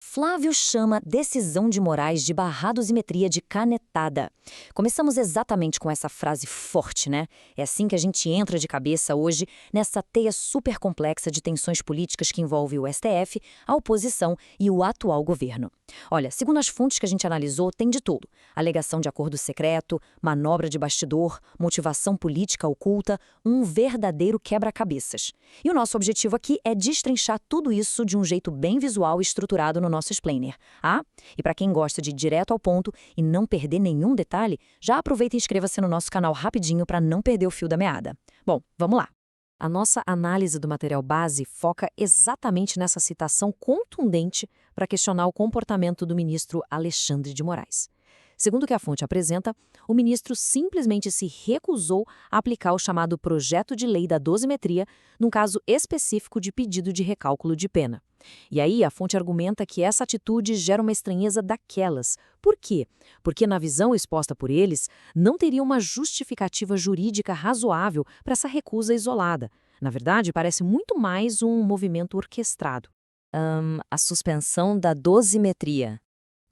Flávio chama decisão de Moraes de barradosimetria de canetada. Começamos exatamente com essa frase forte, né? É assim que a gente entra de cabeça hoje nessa teia super complexa de tensões políticas que envolve o STF, a oposição e o atual governo. Olha, segundo as fontes que a gente analisou, tem de tudo. Alegação de acordo secreto, manobra de bastidor, motivação política oculta, um verdadeiro quebra-cabeças. E o nosso objetivo aqui é destrinchar tudo isso de um jeito bem visual e estruturado no nosso explainer. E para quem gosta de ir direto ao ponto e não perder nenhum detalhe, já aproveita e inscreva-se no nosso canal rapidinho para não perder o fio da meada. Bom, vamos lá. A nossa análise do material base foca exatamente nessa citação contundente para questionar o comportamento do ministro Alexandre de Moraes. Segundo o que a fonte apresenta, o ministro simplesmente se recusou a aplicar o chamado projeto de lei da dosimetria num caso específico de pedido de recálculo de pena. E aí a fonte argumenta que essa atitude gera uma estranheza daquelas. Por quê? Porque na visão exposta por eles, não teria uma justificativa jurídica razoável para essa recusa isolada. Na verdade, parece muito mais um movimento orquestrado. A suspensão da dosimetria.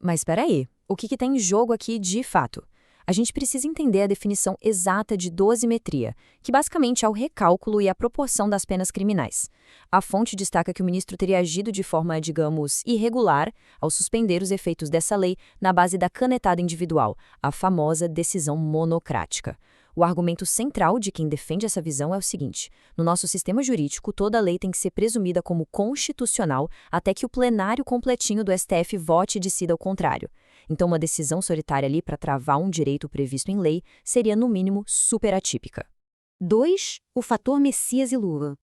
Mas espera aí. O que tem em jogo aqui de fato? A gente precisa entender a definição exata de dosimetria, que basicamente é o recálculo e a proporção das penas criminais. A fonte destaca que o ministro teria agido de forma, digamos, irregular ao suspender os efeitos dessa lei na base da canetada individual, a famosa decisão monocrática. O argumento central de quem defende essa visão é o seguinte: no nosso sistema jurídico, toda lei tem que ser presumida como constitucional até que o plenário completinho do STF vote e decida o contrário. Então, uma decisão solitária ali para travar um direito previsto em lei seria, no mínimo, super atípica. 2. O fator Messias e Lula.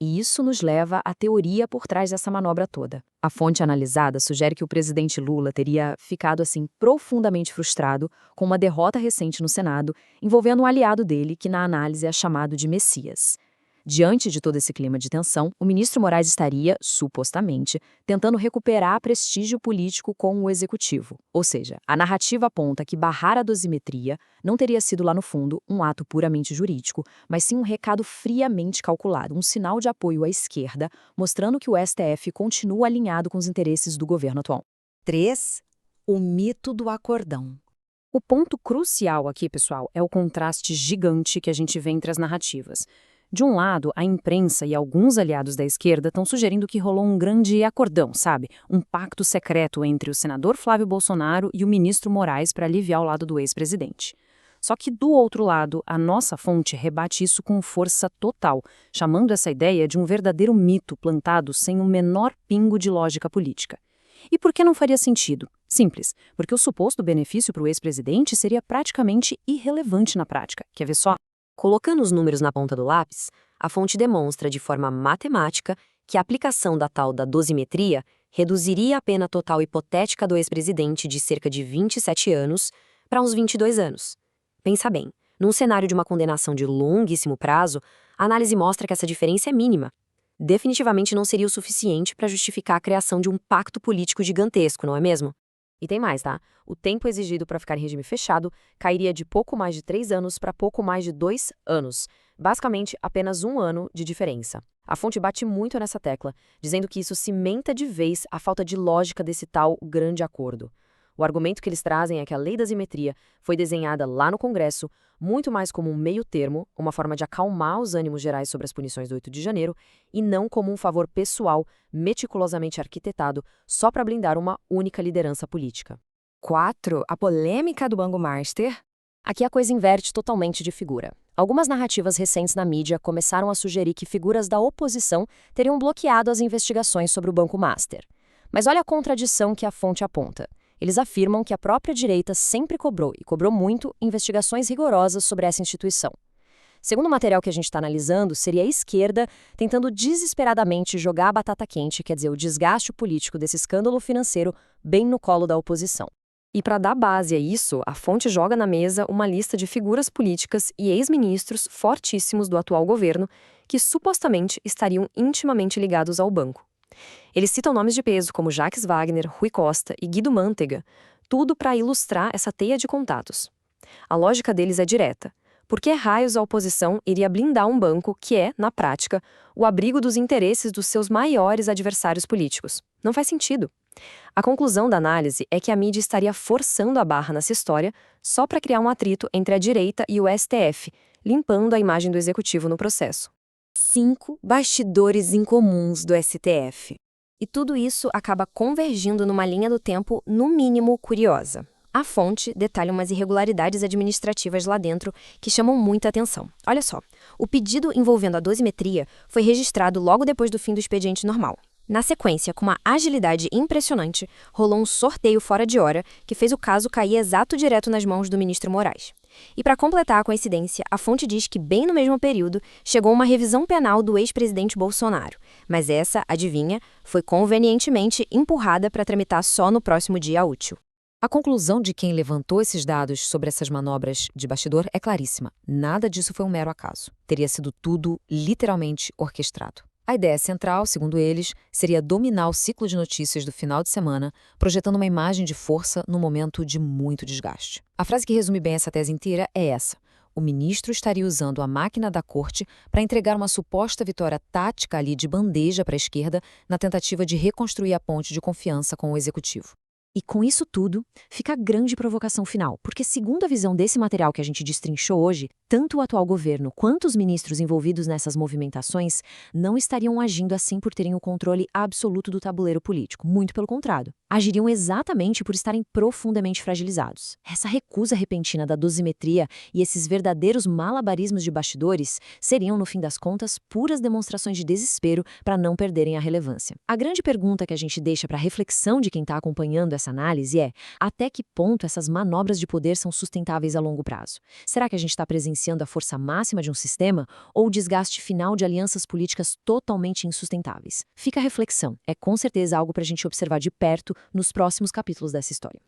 E isso nos leva à teoria por trás dessa manobra toda. A fonte analisada sugere que o presidente Lula teria ficado assim profundamente frustrado com uma derrota recente no Senado, envolvendo um aliado dele que na análise é chamado de Messias. Diante de todo esse clima de tensão, o ministro Moraes estaria, supostamente, tentando recuperar prestígio político com o executivo. Ou seja, a narrativa aponta que barrar a dosimetria não teria sido lá no fundo um ato puramente jurídico, mas sim um recado friamente calculado, um sinal de apoio à esquerda, mostrando que o STF continua alinhado com os interesses do governo atual. 3. O mito do acordão. O ponto crucial aqui, pessoal, é o contraste gigante que a gente vê entre as narrativas. De um lado, a imprensa e alguns aliados da esquerda estão sugerindo que rolou um grande acordão, sabe? Um pacto secreto entre o senador Flávio Bolsonaro e o ministro Moraes para aliviar o lado do ex-presidente. Só que, do outro lado, a nossa fonte rebate isso com força total, chamando essa ideia de um verdadeiro mito plantado sem o menor pingo de lógica política. E por que não faria sentido? Simples, porque o suposto benefício para o ex-presidente seria praticamente irrelevante na prática. Quer ver só? Colocando os números na ponta do lápis, a fonte demonstra de forma matemática que a aplicação da tal da dosimetria reduziria a pena total hipotética do ex-presidente de cerca de 27 anos para uns 22 anos. Pensa bem, num cenário de uma condenação de longuíssimo prazo, a análise mostra que essa diferença é mínima. Definitivamente não seria o suficiente para justificar a criação de um pacto político gigantesco, não é mesmo? E tem mais, tá? O tempo exigido para ficar em regime fechado cairia de pouco mais de 3 anos para pouco mais de 2 anos. Basicamente, apenas 1 ano de diferença. A fonte bate muito nessa tecla, dizendo que isso cimenta de vez a falta de lógica desse tal grande acordo. O argumento que eles trazem é que a lei da simetria foi desenhada lá no Congresso muito mais como um meio-termo, uma forma de acalmar os ânimos gerais sobre as punições do 8 de janeiro, e não como um favor pessoal meticulosamente arquitetado só para blindar uma única liderança política. 4. A polêmica do Banco Master. Aqui a coisa inverte totalmente de figura. Algumas narrativas recentes na mídia começaram a sugerir que figuras da oposição teriam bloqueado as investigações sobre o Banco Master. Mas olha a contradição que a fonte aponta. Eles afirmam que a própria direita sempre cobrou, e cobrou muito, investigações rigorosas sobre essa instituição. Segundo o material que a gente está analisando, seria a esquerda tentando desesperadamente jogar a batata quente, quer dizer, o desgaste político desse escândalo financeiro, bem no colo da oposição. E para dar base a isso, a fonte joga na mesa uma lista de figuras políticas e ex-ministros fortíssimos do atual governo que supostamente estariam intimamente ligados ao banco. Eles citam nomes de peso como Jacques Wagner, Rui Costa e Guido Mantega, tudo para ilustrar essa teia de contatos. A lógica deles é direta. Por que raios a oposição iria blindar um banco que é, na prática, o abrigo dos interesses dos seus maiores adversários políticos? Não faz sentido. A conclusão da análise é que a mídia estaria forçando a barra nessa história só para criar um atrito entre a direita e o STF, limpando a imagem do executivo no processo. 5 bastidores incomuns do STF. E tudo isso acaba convergindo numa linha do tempo, no mínimo, curiosa. A fonte detalha umas irregularidades administrativas lá dentro que chamam muita atenção. Olha só, o pedido envolvendo a dosimetria foi registrado logo depois do fim do expediente normal. Na sequência, com uma agilidade impressionante, rolou um sorteio fora de hora que fez o caso cair exato direto nas mãos do ministro Moraes. E para completar a coincidência, a fonte diz que bem no mesmo período chegou uma revisão penal do ex-presidente Bolsonaro. Mas essa, adivinha, foi convenientemente empurrada para tramitar só no próximo dia útil. A conclusão de quem levantou esses dados sobre essas manobras de bastidor é claríssima. Nada disso foi um mero acaso. Teria sido tudo literalmente orquestrado. A ideia central, segundo eles, seria dominar o ciclo de notícias do final de semana, projetando uma imagem de força num momento de muito desgaste. A frase que resume bem essa tese inteira é essa: o ministro estaria usando a máquina da corte para entregar uma suposta vitória tática ali de bandeja para a esquerda na tentativa de reconstruir a ponte de confiança com o executivo. E com isso tudo, fica a grande provocação final, porque segundo a visão desse material que a gente destrinchou hoje, tanto o atual governo quanto os ministros envolvidos nessas movimentações não estariam agindo assim por terem o controle absoluto do tabuleiro político, muito pelo contrário. Agiriam exatamente por estarem profundamente fragilizados. Essa recusa repentina da dosimetria e esses verdadeiros malabarismos de bastidores seriam, no fim das contas, puras demonstrações de desespero para não perderem a relevância. A grande pergunta que a gente deixa para reflexão de quem está acompanhando essa análise é: até que ponto essas manobras de poder são sustentáveis a longo prazo? Será que a gente está presenciando a força máxima de um sistema ou o desgaste final de alianças políticas totalmente insustentáveis? Fica a reflexão. É com certeza algo para a gente observar de perto nos próximos capítulos dessa história.